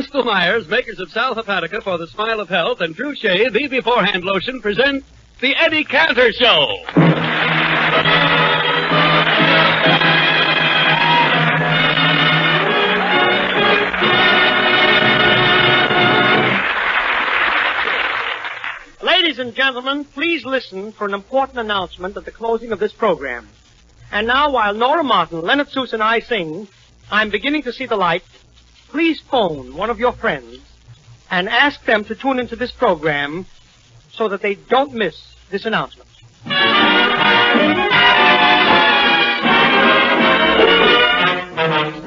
Bristol Myers, makers of Sal Hepatica for the Smile of Health and True Shave Be Beforehand Lotion, present The Eddie Cantor Show. Ladies and gentlemen, please listen for an important announcement at the closing of this program. And now, while Nora Martin, Leonard Seuss, and I sing, I'm beginning to see the light. Please phone one of your friends and ask them to tune into this program so that they don't miss this announcement.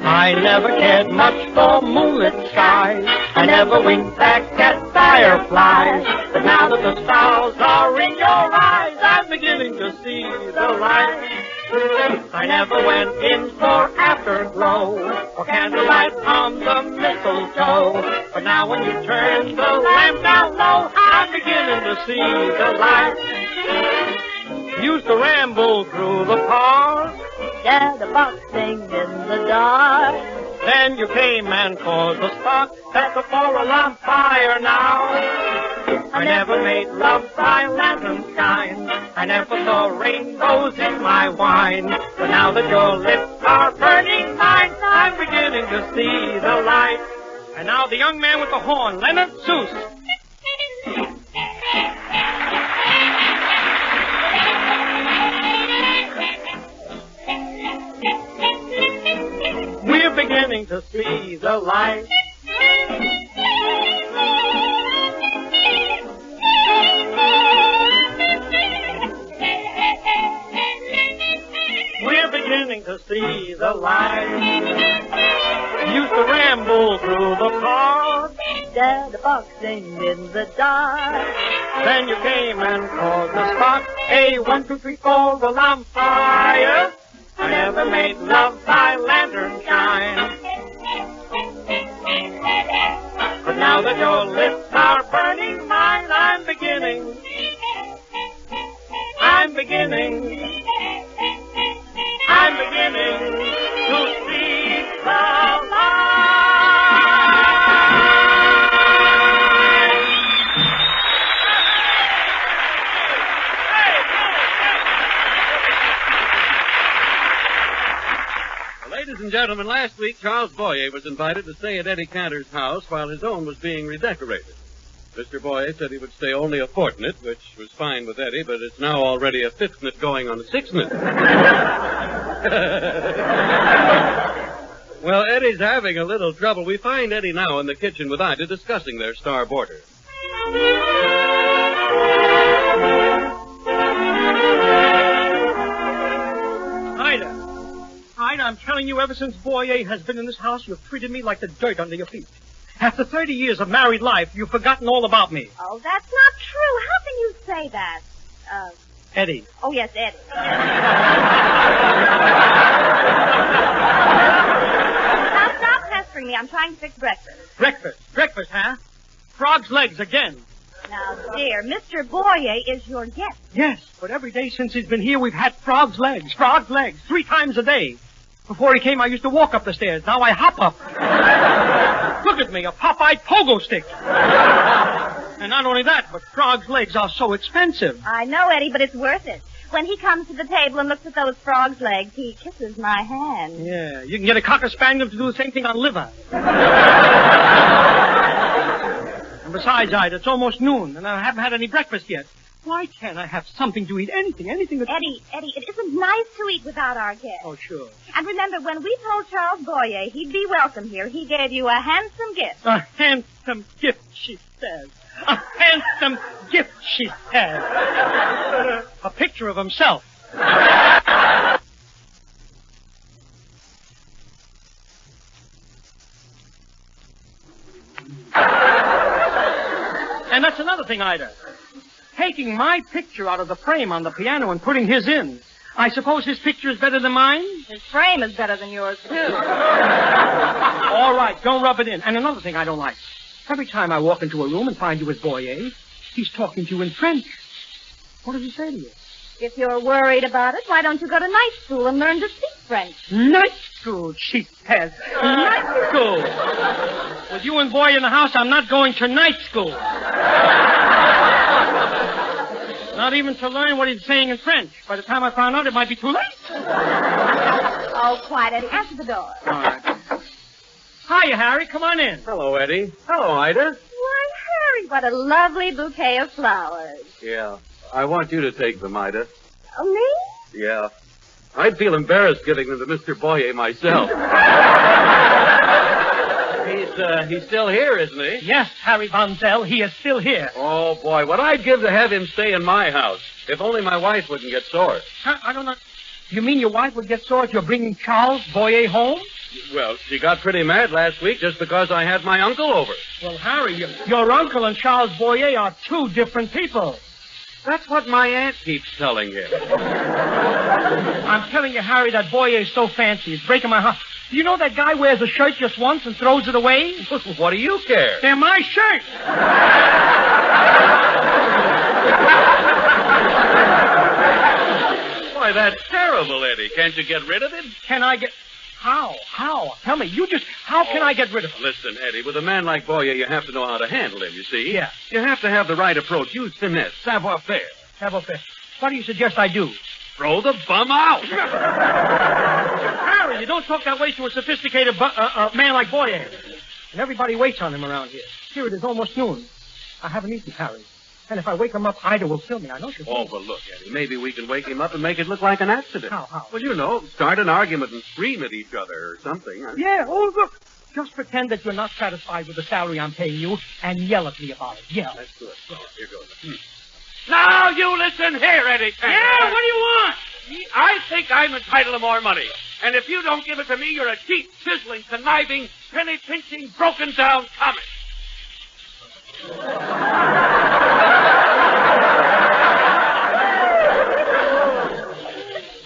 I never cared much for moonlit skies. I never winked back at fireflies. But now that the stars are in your eyes, I'm beginning to see the light. I never went in for afterglow or candlelight on the mistletoe. But now when you turn the lamp down low, I'm beginning to see the light. Used to ramble through the park, boxing in the dark. Then you came and caused a spark. Set the floor on fire now. I never made love by lantern shine. I never saw rainbows in my wine. But now that your lips are burning mine, I'm beginning to see the light. And now the young man with the horn, Leonard Seuss. We're beginning to see the light. We're beginning to see the light. Used to ramble through the park, boxing in the dark. Then you came and caused a spark. Hey, 1, 2, 3, 4, well, I'm fire. I never made love by lantern shine. But now that your lips are burning mine, I'm beginning to see the Ladies and gentlemen, last week Charles Boyer was invited to stay at Eddie Cantor's house while his own was being redecorated. Mr. Boyer said he would stay only a fortnight, which was fine with Eddie, but it's now already a fifth-nit going on a sixth-nit. Well, Eddie's having a little trouble. We find Eddie now in the kitchen with Ida discussing their star boarder. Ida, I'm telling you, ever since Boyer has been in this house, you've treated me like the dirt under your feet. After 30 years of married life, you've forgotten all about me. Oh, that's not true. How can you say that? Eddie. Oh, yes, Eddie. Now, stop pestering me. I'm trying to fix breakfast. Breakfast, huh? Frog's legs again. Now, dear, Mr. Boyer is your guest. Yes, but every day since he's been here, we've had frog's legs, 3 times a day. Before he came, I used to walk up the stairs. Now I hop up. Look at me, a Popeye pogo stick. And not only that, but frog's legs are so expensive. I know, Eddie, but it's worth it. When he comes to the table and looks at those frog's legs, he kisses my hand. Yeah, you can get a cocker spaniel to do the same thing on liver. And besides, Ida, it's almost noon, and I haven't had any breakfast yet. Why can't I have something to eat? Anything that... Eddie, it isn't nice to eat without our guests. Oh, sure. And remember, when we told Charles Boyer he'd be welcome here, he gave you a handsome gift. A handsome gift, she says. A handsome gift, she says. A picture of himself. And that's another thing, Ida. Taking my picture out of the frame on the piano and putting his in. I suppose his picture is better than mine? His frame is better than yours, too. All right, don't rub it in. And another thing I don't like. Every time I walk into a room and find you with Boyer, he's talking to you in French. What does he say to you? If you're worried about it, why don't you go to night school and learn to speak French? Night school, she says. Night school. With you and Boy in the house, I'm not going to night school. Not even to learn what he's saying in French. By the time I found out, it might be too late. Oh, quiet, Eddie. Answer the door. All right. Hiya, Harry. Come on in. Hello, Eddie. Hello, Ida. Why, Harry, what a lovely bouquet of flowers. Yeah. I want you to take them, Ida. Oh, me? Yeah. I'd feel embarrassed giving them to Mr. Boyer myself. He's still here, isn't he? Yes, Harry Von Zell, he is still here. Oh, boy, what I'd give to have him stay in my house. If only my wife wouldn't get sore. I don't know. You mean your wife would get sore if you're bringing Charles Boyer home? Well, she got pretty mad last week just because I had my uncle over. Well, Harry, your uncle and Charles Boyer are two different people. That's what my aunt keeps telling him. I'm telling you, Harry, that Boyer is so fancy. It's breaking my heart. Do you know that guy wears a shirt just once and throws it away? What do you care? They're my shirts. Why, that's terrible, Eddie. Can't you get rid of it? Can I get... How? Tell me, how can I get rid of him? Listen, Eddie, with a man like Boyer, you have to know how to handle him, you see? Yeah. You have to have the right approach. Use finesse, savoir-faire. Savoir-faire. What do you suggest I do? Throw the bum out. Harry, you don't talk that way to a sophisticated man like Boyer. And everybody waits on him around here. Here it is almost noon. I haven't eaten, Harry. And if I wake him up, Ida will kill me. I know she'll kill me. Oh, well, look, Eddie, maybe we can wake him up and make it look like an accident. How? Well, you know, start an argument and scream at each other or something. Yeah, look. Just pretend that you're not satisfied with the salary I'm paying you and yell at me about it. Yell. That's good. Here goes. Now you listen here, Eddie. Yeah, what do you want? I think I'm entitled to more money. And if you don't give it to me, you're a cheap, sizzling, conniving, penny-pinching, broken-down comic.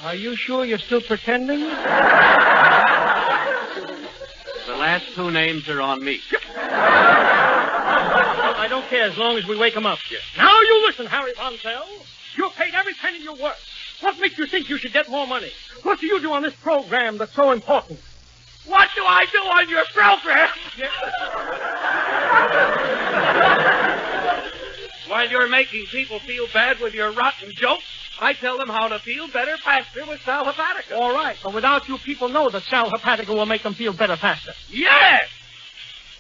Are you sure you're still pretending? The last two names are on me. I don't care as long as we wake him up. Yes. Now you listen, Harry Von Zell. You're paid every penny you're worth. What makes you think you should get more money? What do you do on this program that's so important? What do I do on your program? While you're making people feel bad with your rotten jokes, I tell them how to feel better faster with Sal Hepatica. All right, but without you, people know that Sal Hepatica will make them feel better faster. Yes!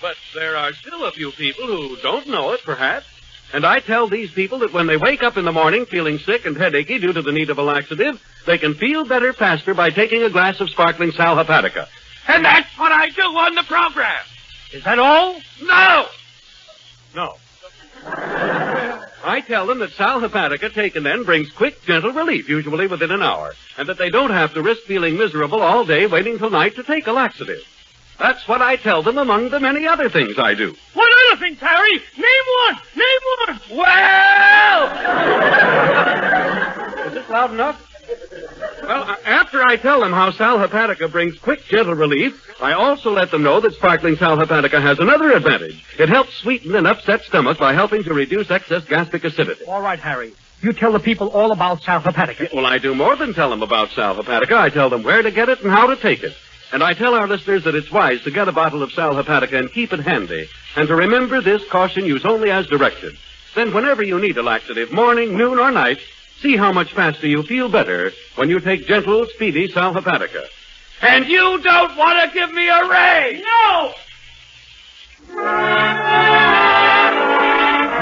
But there are still a few people who don't know it, perhaps. And I tell these people that when they wake up in the morning feeling sick and headachy due to the need of a laxative, they can feel better faster by taking a glass of sparkling Sal Hepatica. And that's what I do on the program. Is that all? No! I tell them that Sal Hepatica taken then brings quick, gentle relief, usually within an hour, and that they don't have to risk feeling miserable all day waiting till night to take a laxative. That's what I tell them among the many other things I do. What other things, Harry? Name one! Well! Is this loud enough? Well, after I tell them how Sal Hepatica brings quick, gentle relief, I also let them know that sparkling Sal Hepatica has another advantage. It helps sweeten an upset stomach by helping to reduce excess gastric acidity. All right, Harry. You tell the people all about Sal Hepatica. Well, I do more than tell them about Sal Hepatica. I tell them where to get it and how to take it. And I tell our listeners that it's wise to get a bottle of Sal Hepatica and keep it handy. And to remember this caution, use only as directed. Then whenever you need a laxative, morning, noon, or night, see how much faster you feel better when you take gentle, speedy Sal Hepatica. And you don't want to give me a raise! No!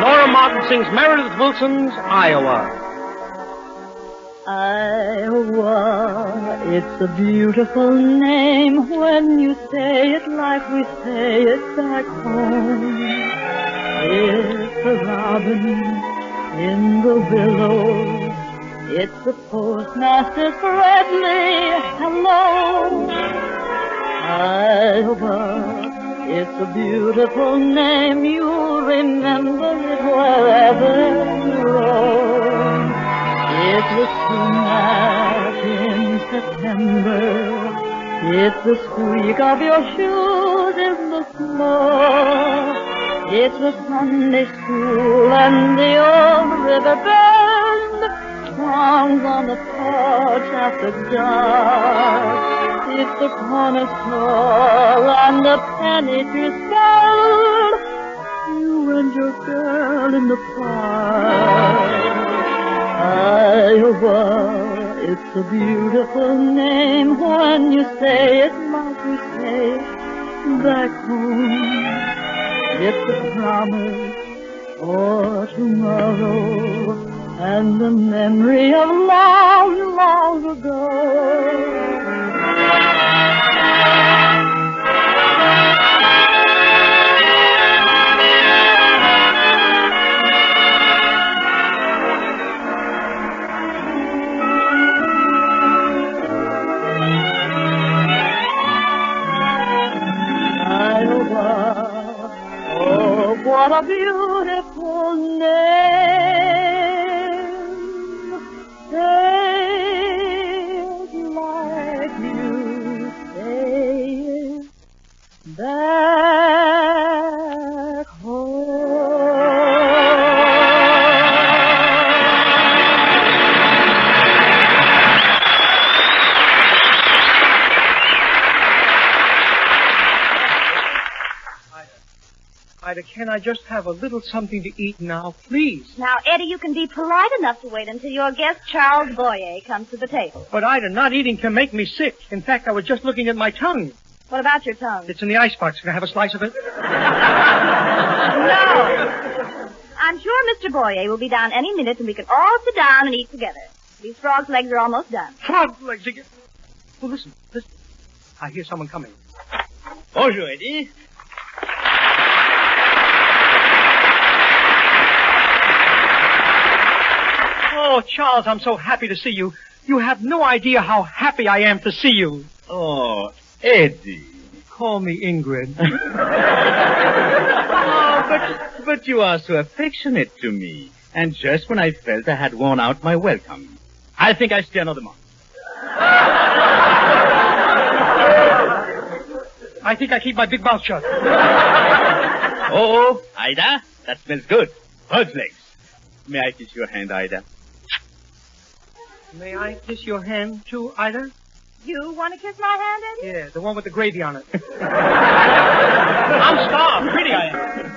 Nora Martin sings Meredith Wilson's Iowa. Iowa, it's a beautiful name when you say it like we say it back home. It's a robin in the willows. It's the postmaster's friendly hello. Iowa, it's a beautiful name. You'll remember it wherever you roam. It's the sumac in September. It's the squeak of your shoes in the snow. It's the Sunday school and the old river bend songs on the porch after dark. It's the cornerstone and the penny discard. You and your girl in the park. Iowa, it's a beautiful name. When you say it like we say back home, it's a promise for tomorrow and the memory of long, long ago. What a beautiful name. Say it like you say it back home. Ida, can I just have a little something to eat now, please? Now, Eddie, you can be polite enough to wait until your guest, Charles Boyer, comes to the table. But, Ida, not eating can make me sick. In fact, I was just looking at my tongue. What about your tongue? It's in the icebox. Can I have a slice of it? No. I'm sure Mr. Boyer will be down any minute, and we can all sit down and eat together. These frog's legs are almost done. Frog legs again. Oh, listen. I hear someone coming. Bonjour, Eddie. Oh, Charles, I'm so happy to see you. You have no idea how happy I am to see you. Oh, Eddie. Call me Ingrid. But you are so affectionate to me. And just when I felt I had worn out my welcome, I think I stay another month. I think I keep my big mouth shut. Oh, Ida, that smells good. Frog's legs. May I kiss your hand, Ida? May I kiss your hand, too, Ida? You want to kiss my hand, Eddie? Yeah, the one with the gravy on it. I'm starved. Pretty I am.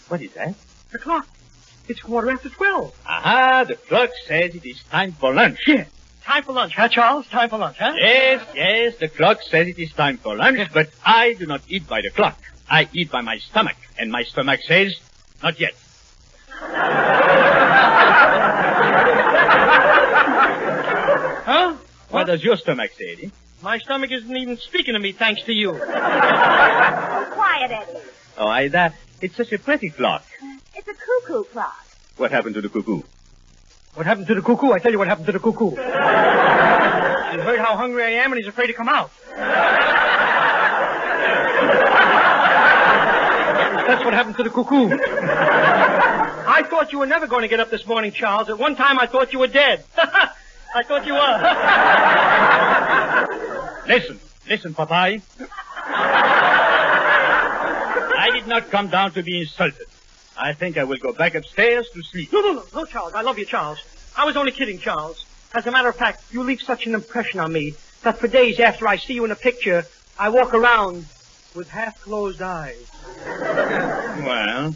What is that? The clock. It's 12:15. Aha, the clock says it is time for lunch. Yeah. Time for lunch, huh, Charles? Time for lunch, huh? Yes, the clock says it is time for lunch, but I do not eat by the clock. I eat by my stomach, and my stomach says, not yet. Huh? What does your stomach say, Eddie? My stomach isn't even speaking to me, thanks to you. Oh, quiet, Eddie. Oh, Ida, it's such a pretty clock. It's a cuckoo clock. What happened to the cuckoo? What happened to the cuckoo? I tell you what happened to the cuckoo. He heard how hungry I am, and he's afraid to come out. That's what happened to the cuckoo. I thought you were never going to get up this morning, Charles. At one time, I thought you were dead. I thought you were. Listen, Popeye. I did not come down to be insulted. I think I will go back upstairs to sleep. No, Charles. I love you, Charles. I was only kidding, Charles. As a matter of fact, you leave such an impression on me that for days after I see you in a picture, I walk around with half-closed eyes. Well,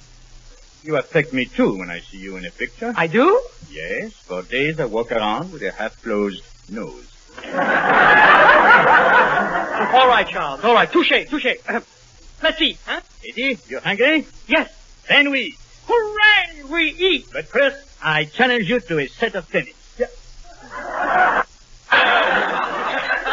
you affect me too when I see you in a picture. I do? Yes, for days I walk around with a half-closed nose. All right, Charles. All right. Touché. Let's eat, huh? Eddie, you hungry? Yes. Then we eat. Hooray! We eat. But first, I challenge you to a set of tennis. Yeah.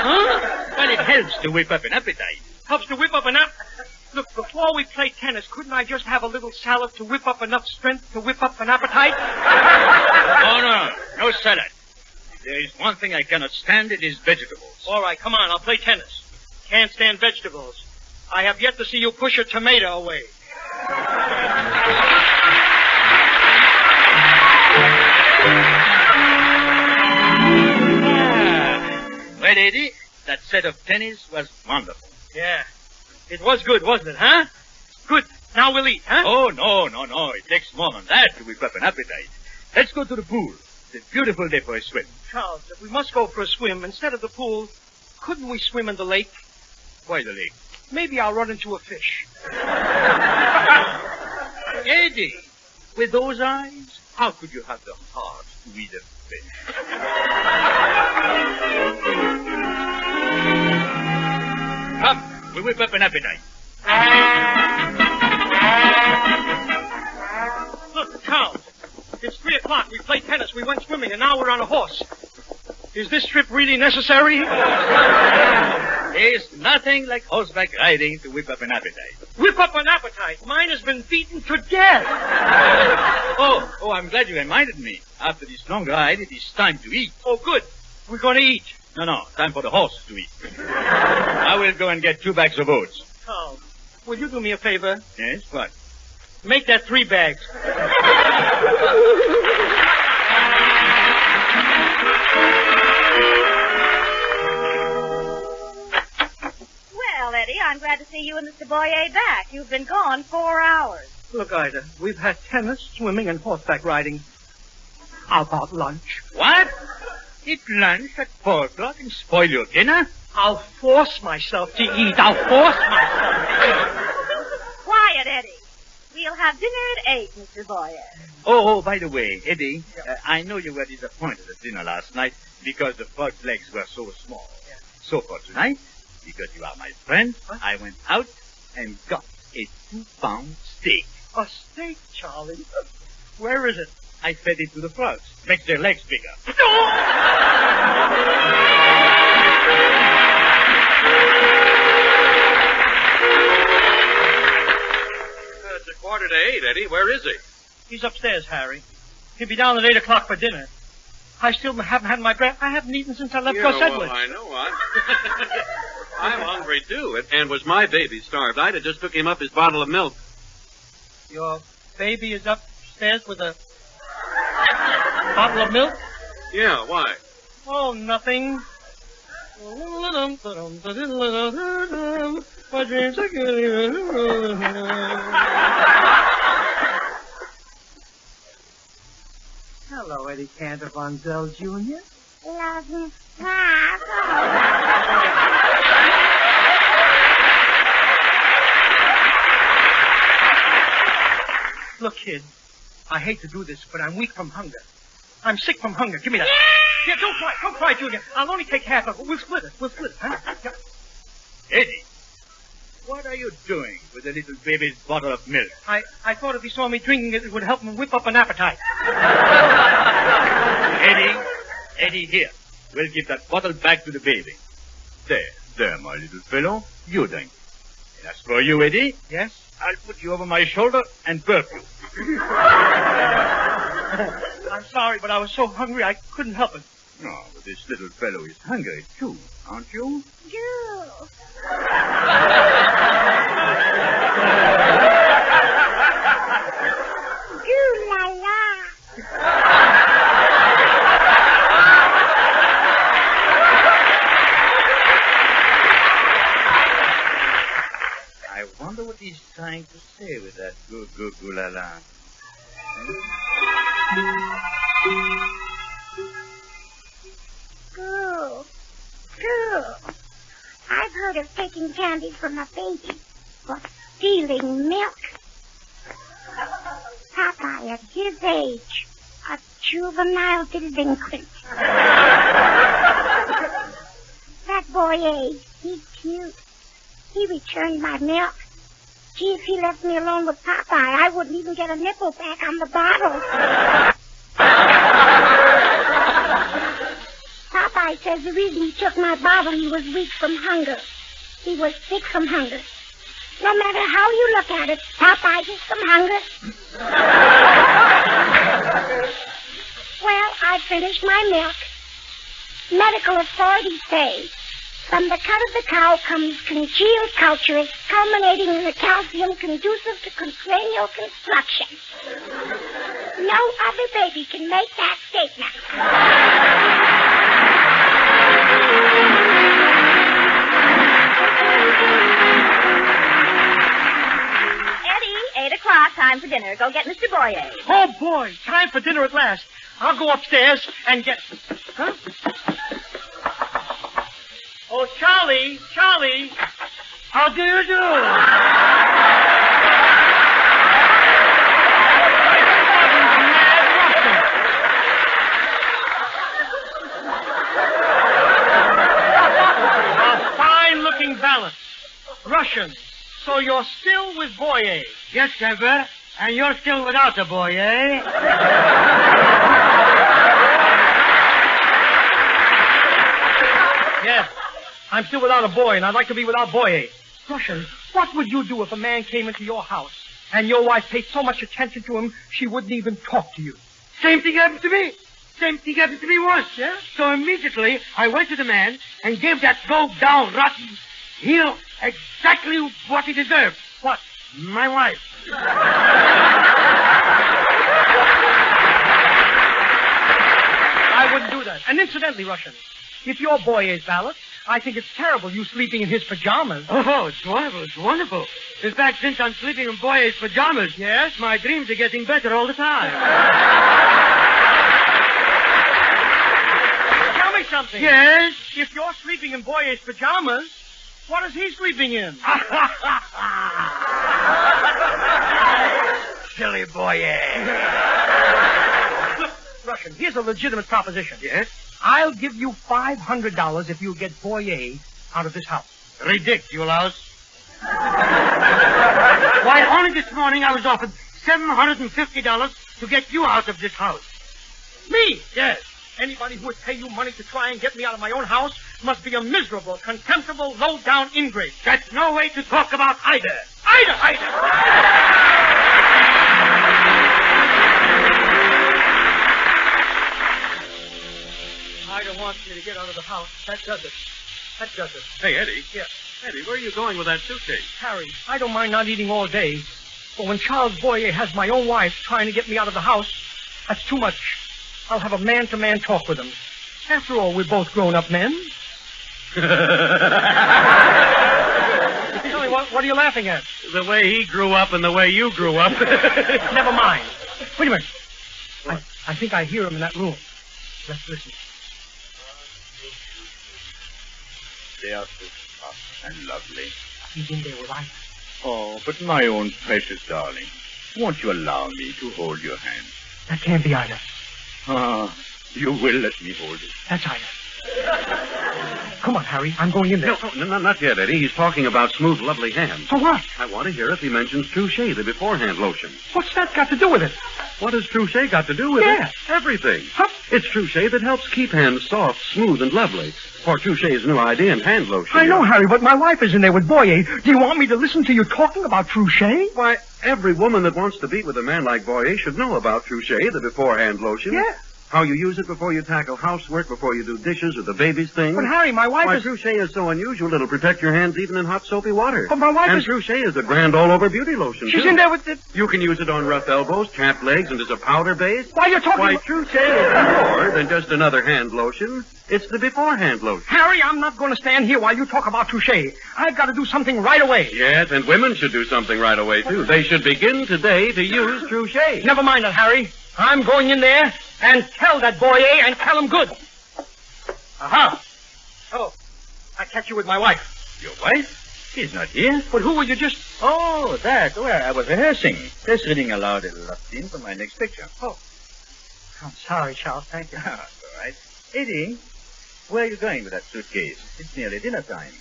Huh? Well, it helps to whip up an appetite. Helps to whip up an appetite. Look, before we play tennis, couldn't I just have a little salad to whip up enough strength to whip up an appetite? No salad. If there is one thing I cannot stand, it is vegetables. All right, come on, I'll play tennis. Can't stand vegetables. I have yet to see you push a tomato away. Well, Eddie, that set of tennis was wonderful. Yeah. It was good, wasn't it, huh? Good. Now we'll eat, huh? Oh, no. It takes more than that to whip up an appetite. Let's go to the pool. It's a beautiful day for a swim. Charles, if we must go for a swim, instead of the pool, couldn't we swim in the lake? Why the lake? Maybe I'll run into a fish. Eddie, with those eyes, how could you have the heart to eat a fish? Come, we whip up an appetite. Look, Charles, it's 3 o'clock. We played tennis, we went swimming, and now we're on a horse. Is this trip really necessary? There's nothing like horseback riding to whip up an appetite. Whip up an appetite. Mine has been beaten to death. Oh, I'm glad you reminded me. After this long ride, it is time to eat. Oh, good. We're going to eat. No, time for the horse to eat. I will go and get 2 bags of oats. Charles, will you do me a favor? Yes, what? Make that 3 bags. Well, Eddie, I'm glad to see you and Mr. Boyer back. You've been gone 4 hours. Look, Ida, we've had tennis, swimming, and horseback riding. How about lunch? What? Eat lunch at 4 o'clock and spoil your dinner? I'll force myself to eat. I'll force myself. Quiet, Eddie. We'll have dinner at 8, Mr. Boyer. Oh, by the way, Eddie, I know you were disappointed at dinner last night because the frog's legs were so small. Yeah. So for tonight, because you are my friend, I went out and got a 2-pound steak. A steak, Charlie? Where is it? I fed it to the frogs. Makes their legs bigger. It's 7:15, Eddie. Where is he? He's upstairs, Harry. He'll be down at 8 o'clock for dinner. I still haven't had my breakfast. I haven't eaten since I left Gus Edwards. I know. I'm hungry, too. And was my baby starved? I'd have just took him up his bottle of milk. Your baby is upstairs with a bottle of milk? Yeah, why? Oh, nothing. Hello, Eddie Cantor von Zell, Jr. Love you, Papa. Look, kid, I hate to do this, but I'm weak from hunger. I'm sick from hunger. Give me that. Yeah, don't cry, Junior. I'll only take half of it. We'll split it, huh? Yeah. Eddie, what are you doing with the little baby's bottle of milk? I thought if he saw me drinking it, it would help him whip up an appetite. Eddie, here. We'll give that bottle back to the baby. There, my little fellow. You drink. And as for you, Eddie. Yes? I'll put you over my shoulder and burp you. I'm sorry, but I was so hungry I couldn't help it. No, but this little fellow is hungry, too, aren't you? Goo. Goo la la. I wonder what he's trying to say with that goo-goo-goo-la-la. Goo. Goo. I've heard of taking candy from a baby, but stealing milk. Papa, at his age, a juvenile delinquent. That boy, he's cute. He returned my milk. Gee, if he left me alone with Popeye, I wouldn't even get a nipple back on the bottle. Popeye says the reason he took my bottle, he was weak from hunger. He was sick from hunger. No matter how you look at it, Popeye is from hunger. Well, I finished my milk. Medical authorities say from the cut of the cow comes congealed cultures, culminating in a calcium conducive to cranial construction. No other baby can make that statement. Eddie, 8 o'clock, time time for dinner. Go get Mr. Boyer. Oh, boy. Time for dinner at last. I'll go upstairs and get... Huh? Oh, Charlie. How do you do? A fine-looking balance. Russian. So you're still with Boyer? Yes, Cantor. And you're still without the boy, eh? Yes. I'm still without a boy, and I'd like to be without Boyer. Russian, what would you do if a man came into your house and your wife paid so much attention to him she wouldn't even talk to you? Same thing happened to me. Same thing happened to me once. Yeah? So immediately, I went to the man and gave that low-down, rotten heel exactly what he deserved. What? My wife. I wouldn't do that. And incidentally, Russian, if you're Boyer's valet, I think it's terrible you sleeping in his pajamas. Oh, it's wonderful. It's wonderful. In fact, since I'm sleeping in Boyer's pajamas, Yes? my dreams are getting better all the time. Tell me something. Yes? If you're sleeping in Boyer's pajamas, what is he sleeping in? Silly Boyer. Look, Russian, here's a legitimate proposition. Yes? I'll give you $500 if you get Boyer out of this house. Ridiculous. Why, only this morning I was offered $750 to get you out of this house. Me? Yes. Anybody who would pay you money to try and get me out of my own house must be a miserable, contemptible, low-down ingrate. That's no way to talk about either. Ida! Ida wants me to get out of the house. That does it. Hey, Eddie. Yeah. Eddie, where are you going with that suitcase? Harry, I don't mind not eating all day, but when Charles Boyer has my own wife trying to get me out of the house, that's too much. I'll have a man-to-man talk with him. After all, we're both grown-up men. Tell me, what are you laughing at? The way he grew up and the way you grew up. Never mind. Wait a minute. I think I hear him in that room. Let's listen. They are so soft and lovely. He's in there with Ida. Oh, but my own precious darling, won't you allow me to hold your hand? That can't be Ida. Ah, you will let me hold it. That's Ida. Come on, Harry. I'm going in there. No, not yet, Eddie. He's talking about smooth, lovely hands. So what? I want to hear if he mentions Trouchet, the beforehand lotion. What's that got to do with it? What has Trouchet got to do with Yeah. it? Everything. Huh? It's Trouchet that helps keep hands soft, smooth, and lovely. For Trouchet's new idea in hand lotion. I know, Harry, but my wife is in there with Boyer. Do you want me to listen to you talking about Trouchet? Why, every woman that wants to be with a man like Boyer should know about Trouchet, the beforehand lotion. Yeah. How you use it before you tackle housework, before you do dishes or the baby's things. But, Harry, my wife Why, is... Trouchet is so unusual it'll protect your hands even in hot soapy water. But my wife and is... Trouchet is a grand all-over beauty lotion, She's too. in there with the... You can use it on rough elbows, chapped legs, and as a powder base. Why, you're talking... Why, Trouchet is more than just another hand lotion. It's the beforehand lotion. Harry, I'm not going to stand here while you talk about Trouchet. I've got to do something right away. Yes, and women should do something right away, too. They should begin today to use Trouchet. Never mind that, Harry. I'm going in there and tell that Boyer and tell him good. Aha. Oh, I catch you with my wife. Your wife? She's not here. But who were you just... Oh, that. Well, I was rehearsing. Just reading aloud a little scene for my next picture. Oh. I'm sorry, Charles. Thank you. That's all right. Eddie, where are you going with that suitcase? It's nearly dinner time.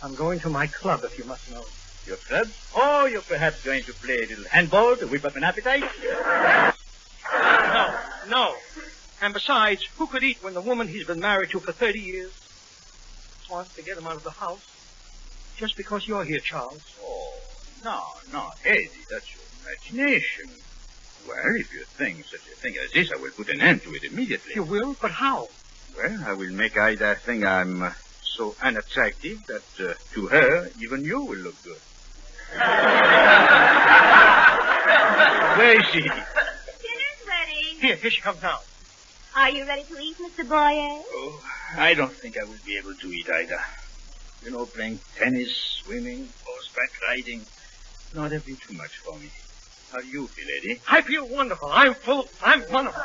I'm going to my club, if you must know. Your club? Oh, you're perhaps going to play a little handball to whip up an appetite? No. And besides, who could eat when the woman he's been married to for 30 years wants to get him out of the house? Just because you're here, Charles. Oh, no, Eddie, that's your imagination. Well, if you think such a thing as this, I will put an end to it immediately. You will? But how? Well, I will make Ida think I'm so unattractive that to her, even you will look good. Where is she? Dinner's ready. Here she comes now. Are you ready to eat, Mr. Boyer? Oh, I don't think I will be able to eat either. You know, playing tennis, swimming, horseback riding. No, that'd be too much for me. How do you feel, Eddie? I feel wonderful. I'm wonderful.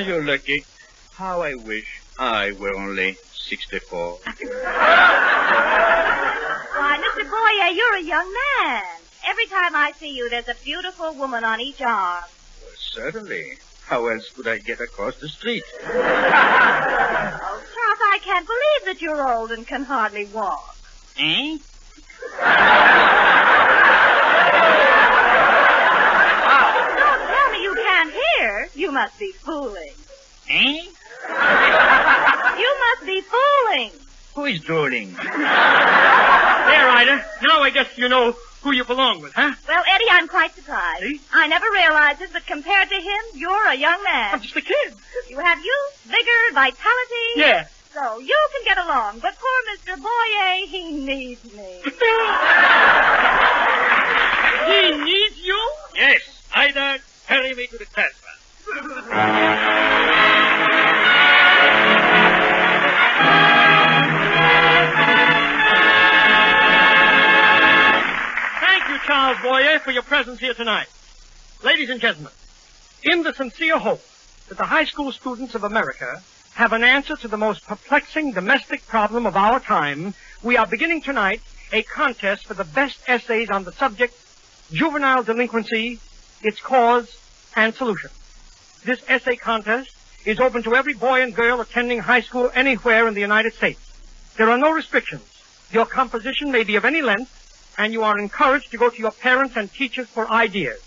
You're lucky. How I wish I were only 64. Why, Mr. Boyer, you're a young man. Every time I see you, there's a beautiful woman on each arm. Well, certainly. How else could I get across the street? Oh, Charles, I can't believe that you're old and can hardly walk. Eh? Don't tell me you can't hear. You must be fooling. Eh? You must be fooling. Who is drooling? There, Ida. Now I guess you know who you belong with, huh? Well, Eddie, I'm quite surprised. See? I never realized it, but compared to him, you're a young man. I'm just a kid. You have youth, vigor, vitality. Yeah. So you can get along, but poor Mr. Boyer, he needs me. He needs you? Yes. Ida, carry me to the transfer. Thank you, Charles Boyer, for your presence here tonight. Ladies and gentlemen, in the sincere hope that the high school students of America have an answer to the most perplexing domestic problem of our time, we are beginning tonight a contest for the best essays on the subject, juvenile delinquency, its cause, and solution. This essay contest is open to every boy and girl attending high school anywhere in the United States. There are no restrictions. Your composition may be of any length, and you are encouraged to go to your parents and teachers for ideas.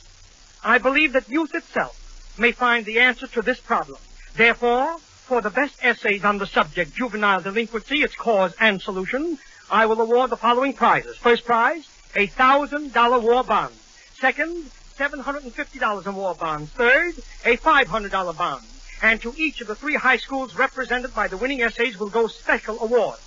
I believe that youth itself may find the answer to this problem. Therefore, for the best essays on the subject, juvenile delinquency, its cause and solution, I will award the following prizes. First prize, a $1,000 war bond. Second, $750 in war bonds. Third, a $500 bond. And to each of the 3 high schools represented by the winning essays will go special awards.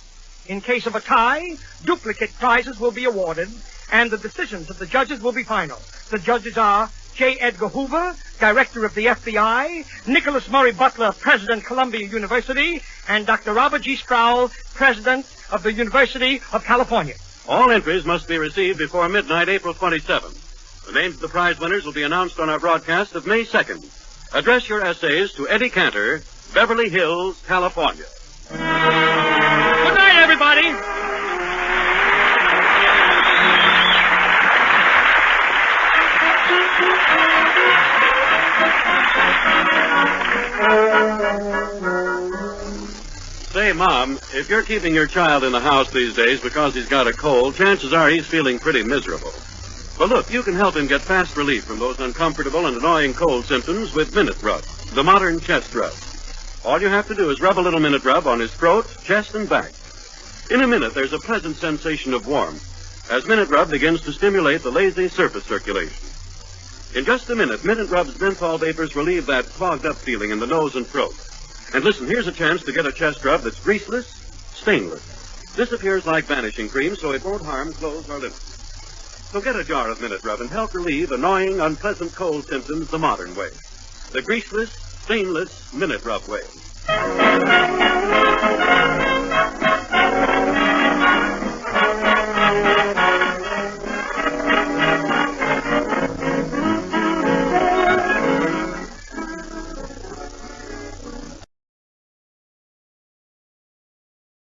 In case of a tie, duplicate prizes will be awarded, and the decisions of the judges will be final. The judges are J. Edgar Hoover, Director of the FBI, Nicholas Murray Butler, President, Columbia University, and Dr. Robert G. Sproul, President of the University of California. All entries must be received before midnight, April 27th. The names of the prize winners will be announced on our broadcast of May 2nd. Address your essays to Eddie Cantor, Beverly Hills, California. Good night, everybody. Say, Mom, if you're keeping your child in the house these days because he's got a cold, chances are he's feeling pretty miserable. But look, you can help him get fast relief from those uncomfortable and annoying cold symptoms with Minute Rub, the modern chest rub. All you have to do is rub a little Minute Rub on his throat, chest, and back. In a minute, there's a pleasant sensation of warmth as Minute Rub begins to stimulate the lazy surface circulation. In just a minute, Minute Rub's menthol vapors relieve that clogged-up feeling in the nose and throat. And listen, here's a chance to get a chest rub that's greaseless, stainless. This appears like vanishing cream, so it won't harm clothes or lips. So get a jar of Minute Rub and help relieve annoying, unpleasant cold symptoms the modern way. The greaseless, stainless Minute Rub way.